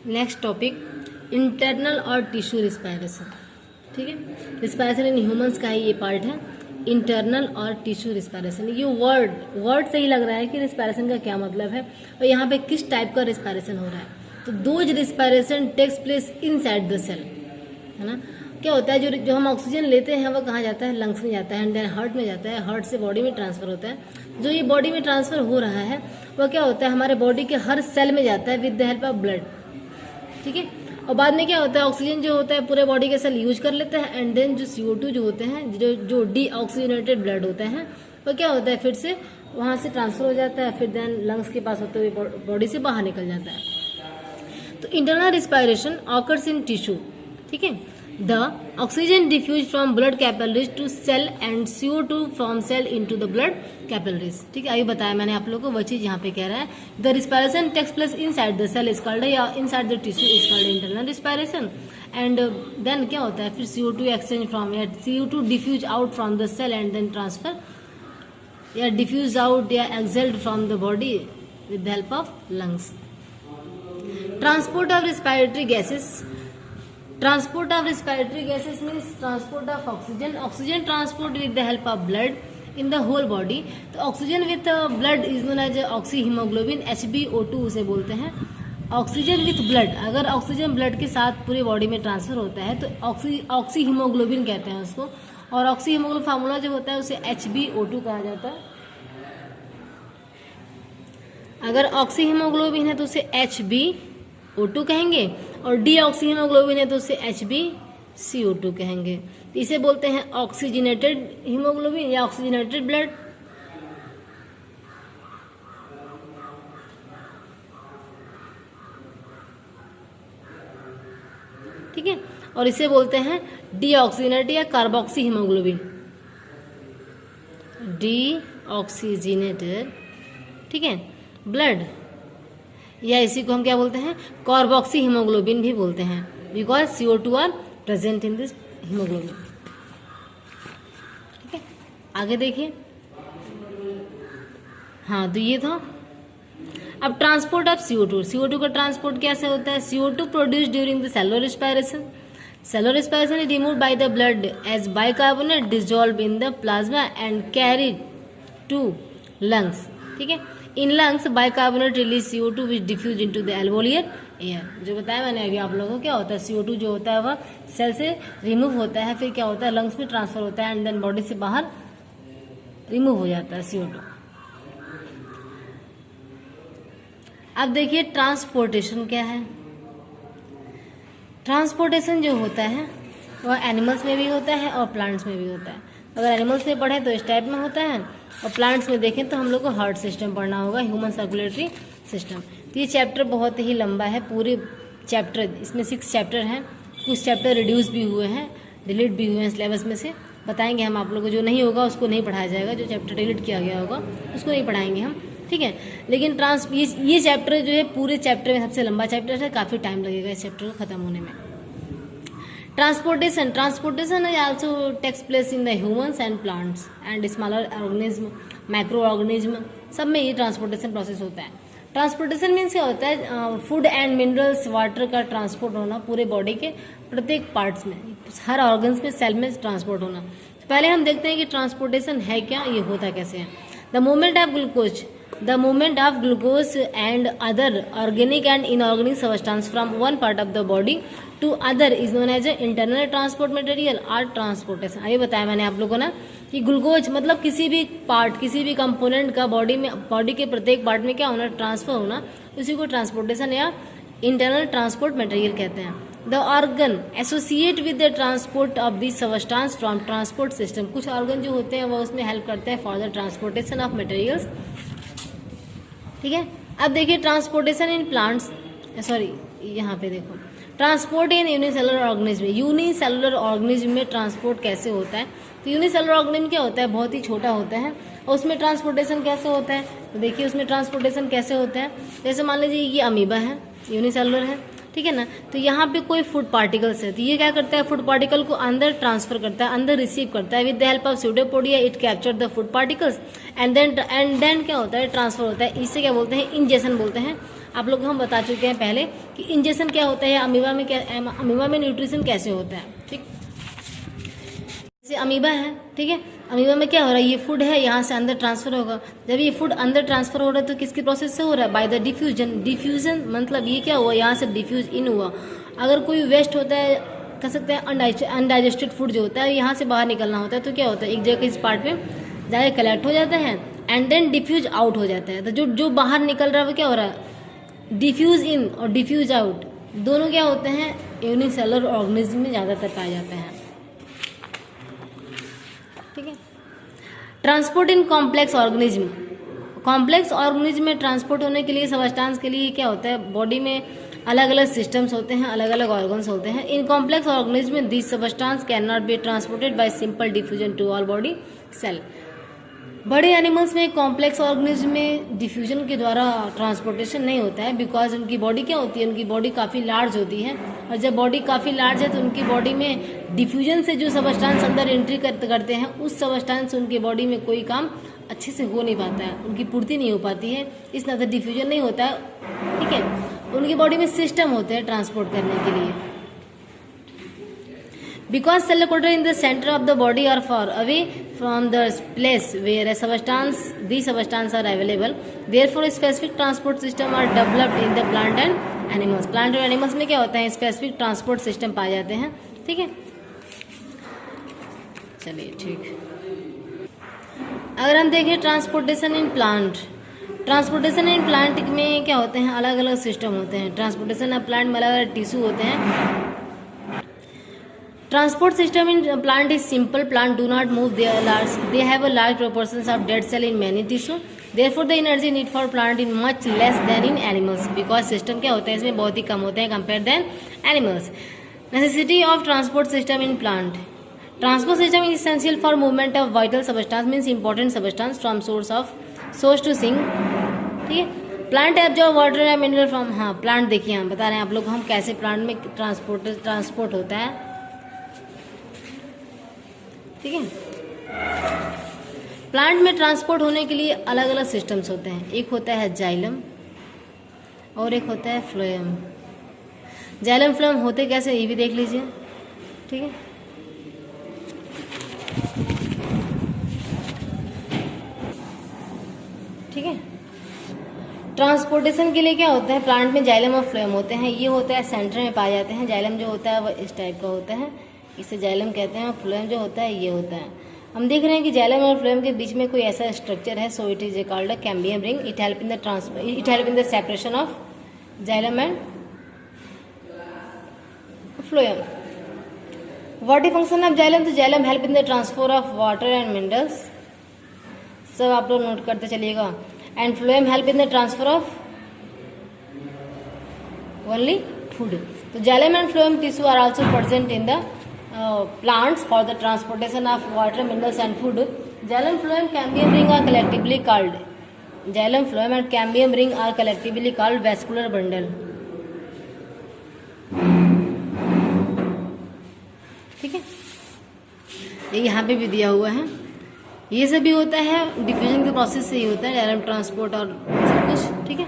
Next topic internal और tissue respiration. ठीक है, रिस्पायरेशन इन ह्यूमंस का ही ये पार्ट है, इंटरनल और टिश्यू रिस्पायरेशन। ये वर्ड से ही लग रहा है कि रिस्पायरेशन का क्या मतलब है और यहाँ पे किस टाइप का रिस्पायरेशन हो रहा है। तो those respiration takes place inside the cell, है ना। क्या होता है, जो हम ऑक्सीजन लेते हैं वो कहाँ जाता है, लंग्स में जाता है, एंड देन हार्ट में जाता है, हार्ट से बॉडी में ट्रांसफर होता है। जो ये बॉडी में ट्रांसफर हो रहा है वह क्या होता है, हमारे बॉडी के हर सेल में जाता है with the help of blood. ठीक है, और बाद में क्या होता है, ऑक्सीजन जो होता है पूरे बॉडी के सेल यूज कर लेते हैं, एंड देन जो CO2 जो होते हैं, जो डीऑक्सीजनेटेड ब्लड होता है वो क्या होता है, फिर से वहाँ से ट्रांसफर हो जाता है, फिर देन लंग्स के पास होते हुए बॉडी से बाहर निकल जाता है। तो internal respiration occurs in tissue. ठीक है, the oxygen diffuse from blood capillaries to cell and CO2 from cell into the blood capillaries. ठीक है, अभी बताया मैंने आप लोगों को, वह चीज यहाँ पे कह रहा है। The respiration takes place inside the cell is called, या inside the tissue is called internal respiration. And then क्या होता है, फिर CO2 एक्सचेंज फ्रॉम, या CO2 diffuse out from the cell and then transfer, या डिफ्यूज आउट या exhaled from the body with the help of lungs. Transport of respiratory gases. Transport of respiratory gases means transport of oxygen. Oxygen transport with the help of blood in the whole body. तो oxygen with blood is known as oxyhaemoglobin, HbO2 उसे बोलते हैं। Oxygen with blood, अगर oxygen blood के साथ पूरी body में transfer होता है तो ऑक्सीहीमोग्लोबिन कहते हैं उसको। और ऑक्सीहीमोग्लोबिन फार्मूला जो होता है उसे HbO2 कहा जाता है। अगर ऑक्सीहीमोग्लोबिन है तो उसे HbO2 कहेंगे, और डीऑक्सीहीमोग्लोबिन है तो उसे HbCO2 कहेंगे। इसे बोलते हैं ऑक्सीजनेटेड हीमोग्लोबिन या ऑक्सीजनेटेड ब्लड। ठीक है, और इसे बोलते हैं डीऑक्सीजनेटेड या कार्बोक्सी हीमोग्लोबिन, डीऑक्सीजनेटेड, ठीक है, ब्लड, या इसी को हम क्या बोलते हैं, कार्बोक्सी हीमोग्लोबिन भी बोलते हैं, because CO2 are present in this haemoglobin. ठीक है, आगे देखिए। हाँ, तो ये था। अब ट्रांसपोर्ट ऑफ CO2 का ट्रांसपोर्ट कैसे होता है। CO2 produce during the cellular respiration. Cellular respiration is removed by the blood as bicarbonate dissolve in the plasma and carried to lungs. ठीक है, in lungs bicarbonate release CO2 which diffuse into the alveolar air. जो बताया मैंने अभी आप लोगों को, क्या होता है, CO2 जो होता है वह सेल से रिमूव होता है, फिर क्या होता है, लंग्स में ट्रांसफर होता है, एंड देन बॉडी से बाहर रिमूव हो जाता है CO2। अब देखिए ट्रांसपोर्टेशन क्या है। ट्रांसपोर्टेशन जो होता है वह एनिमल्स में भी होता है और प्लांट्स में भी होता है। अगर एनिमल्स में पढ़े तो इस टाइप में होता है, और प्लांट्स में देखें तो हम लोग को हार्ट सिस्टम पढ़ना होगा, ह्यूमन सर्कुलेटरी सिस्टम। तो ये चैप्टर बहुत ही लंबा है, पूरे चैप्टर, इसमें 6 चैप्टर हैं। कुछ चैप्टर रिड्यूस भी हुए हैं, डिलीट भी हुए हैं सिलेबस में से। बताएंगे हम आप लोगों को, जो नहीं होगा उसको नहीं पढ़ाया जाएगा, जो चैप्टर डिलीट किया गया होगा उसको नहीं पढ़ाएंगे हम। ठीक है, लेकिन ये चैप्टर जो है पूरे चैप्टर में सबसे लंबा चैप्टर है, काफ़ी टाइम लगेगा इस चैप्टर को ख़त्म होने में। Transportation is also takes place in the humans and plants and smaller organism, micro organism, सब में ये ट्रांसपोर्टेशन प्रोसेस होता है। ट्रांसपोर्टेशन मीन्स क्या होता है, फूड एंड मिनरल्स, वाटर का ट्रांसपोर्ट होना पूरे बॉडी के प्रत्येक पार्ट्स में, हर ऑर्गन्स में, सेल में ट्रांसपोर्ट होना। तो पहले हम देखते हैं कि ट्रांसपोर्टेशन है क्या, ये होता कैसे है। The movement of glucose and other organic and inorganic substance from one part of the body to other is known as internal transport material और ट्रांसपोर्टेशन। अभी बताया मैंने आप लोगों को ना कि ग्लूकोज मतलब किसी भी पार्ट, किसी भी कंपोनेंट का बॉडी के प्रत्येक पार्ट में क्या होना, ट्रांसफर होना, उसी को ट्रांसपोर्टेशन या इंटरनल ट्रांसपोर्ट मटेरियल कहते हैं। The organ associate with the transport of this substance from transport system. कुछ ऑर्गन जो होते हैं वो उसमें हेल्प करते हैं for the transportation of materials. ठीक है, अब देखिए ट्रांसपोर्टेशन इन प्लांट्स, सॉरी यहाँ पे देखो, ट्रांसपोर्ट इन यूनिसेलुलर ऑर्गेनिज्म। यूनिसेलुलर ऑर्गेनिज्म में ट्रांसपोर्ट कैसे होता है। तो यूनिसेलुलर ऑर्गेनिज्म क्या होता है, बहुत ही छोटा होता है, और उसमें ट्रांसपोर्टेशन कैसे होता है। तो देखिए उसमें ट्रांसपोर्टेशन कैसे होता है, जैसे मान लीजिए ये अमीबा है, यूनिसेलुलर है, ठीक है ना। तो यहाँ पे कोई फूड पार्टिकल्स है, तो ये क्या करता है, फूड पार्टिकल को अंदर ट्रांसफर करता है, अंदर रिसीव करता है। With the help of pseudopodia it capture the food particles and then क्या होता है, ट्रांसफर होता है। इसे क्या बोलते हैं, इंजेक्शन बोलते हैं। आप लोग हम बता चुके हैं पहले कि इंजेक्शन क्या होता है, अमीबा में न्यूट्रिशन कैसे होता है। ठीक, जैसे अमीबा है, ठीक है, अमीबा में क्या हो रहा है, ये फूड है, यहाँ से अंदर ट्रांसफर होगा। जब ये फूड अंदर ट्रांसफर हो रहा है तो किसकी प्रोसेस से हो रहा है, बाय द डिफ्यूजन। डिफ्यूजन मतलब ये क्या हुआ, यहाँ से डिफ्यूज इन हुआ। अगर कोई वेस्ट होता है, कह सकते हैं अनडाइजेस्टेड फूड जो होता है, यहाँ से बाहर निकलना होता है, तो क्या होता है, एक जगह इस पार्ट में जाके कलेक्ट हो जाता है एंड देन डिफ्यूज आउट हो जाता है। तो जो बाहर निकल रहा है वो क्या हो रहा है, डिफ्यूज इन और डिफ्यूज आउट, दोनों क्या होते हैं, यूनिसेलुलर ऑर्गेनिज्म में ज़्यादातर पाए जाते हैं। ठीक है। ट्रांसपोर्ट इन कॉम्प्लेक्स ऑर्गेनिज्म, कॉम्प्लेक्स ऑर्गेनिज्म में ट्रांसपोर्ट होने के लिए, सब्सटेंस के लिए क्या होता है, बॉडी में अलग अलग सिस्टम्स होते हैं, अलग अलग ऑर्गन्स होते हैं। इन कॉम्प्लेक्स ऑर्गेनिज्म में this substance can not be transported by simple diffusion to all body cell. बड़े एनिमल्स में कॉम्प्लेक्स ऑर्गेनिज्म में डिफ्यूजन के द्वारा ट्रांसपोर्टेशन नहीं होता है, बिकॉज उनकी बॉडी क्या होती है, उनकी बॉडी काफ़ी लार्ज होती है, और जब बॉडी काफ़ी लार्ज है तो उनकी बॉडी में डिफ्यूजन से जो सब्सटेंस अंदर एंट्री करते हैं, उस सब्सटेंस से उनकी बॉडी में कोई काम अच्छे से हो नहीं पाता है, उनकी पूर्ति नहीं हो पाती है, इस तरह से डिफ्यूजन नहीं होता है। ठीक है, उनकी बॉडी में सिस्टम होते हैं ट्रांसपोर्ट करने के लिए। Because cell quarter in the center of the body are far away from the place where these substances are available, therefore specific transport system are developed in the plant and animals. Plant और animals में क्या होता है, specific transport system पाए जाते हैं। ठीक है, चलिए ठीक। अगर हम देखें transportation in plant, transportation in plant में क्या होते हैं, अलग अलग सिस्टम होते हैं। ट्रांसपोर्टेशन ऑफ प्लांट में अलग अलग टिश्यू होते हैं। Transport system in plant is simple. Plant do not move. They have a large proportions of dead cell in many tissue. Therefore, the energy need for plant is much less than in animals. Because system क्या होता है, इसमें बहुत ही कम होते हैं compared than animals. Necessity of transport system in plant. Transport system is essential for movement of vital substance, means important substance from source to sink. ठीक है। Plant absorb water या मिनरल फ्रॉम, हाँ प्लांट देखिए, हम बता रहे हैं आप लोग हम कैसे प्लांट में ट्रांसपोर्ट होता है। ठीक है, प्लांट में ट्रांसपोर्ट होने के लिए अलग अलग सिस्टम्स होते हैं। एक होता है जाइलम और एक होता है फ्लोएम। जाइलम फ्लोएम होते कैसे, ये भी देख लीजिए। ठीक है, ठीक है, ट्रांसपोर्टेशन के लिए क्या होता है, प्लांट में जाइलम और फ्लोएम होते हैं। ये होता है सेंटर में पाए जाते हैं। जाइलम जो होता है वो इस टाइप का होता है, इसे जाइलम कहते हैं, और फ्लोएम जो होता है ये होता है। हम देख रहे हैं कि जाइलम और फ्लोएम के बीच में कोई ऐसा स्ट्रक्चर है, so it is called a cambium ring. It help in the separation of xylem and phloem. What is function of xylem, तो xylem help in the transfer of water and minerals, सब आप लोग note करते चलिएगा। And phloem help in the transfer of only food. तो xylem and phloem tissue are also present in the plants for the transportation of water, minerals and food. Xylem, phloem, cambium ring are collectively called. Xylem, phloem and cambium ring are collectively called vascular bundle. ठीक है, ये यहाँ पे भी दिया हुआ है। ये सब भी होता है डिफ्यूजन के प्रोसेस से ही होता है, जाइलम ट्रांसपोर्ट और सब कुछ। ठीक है।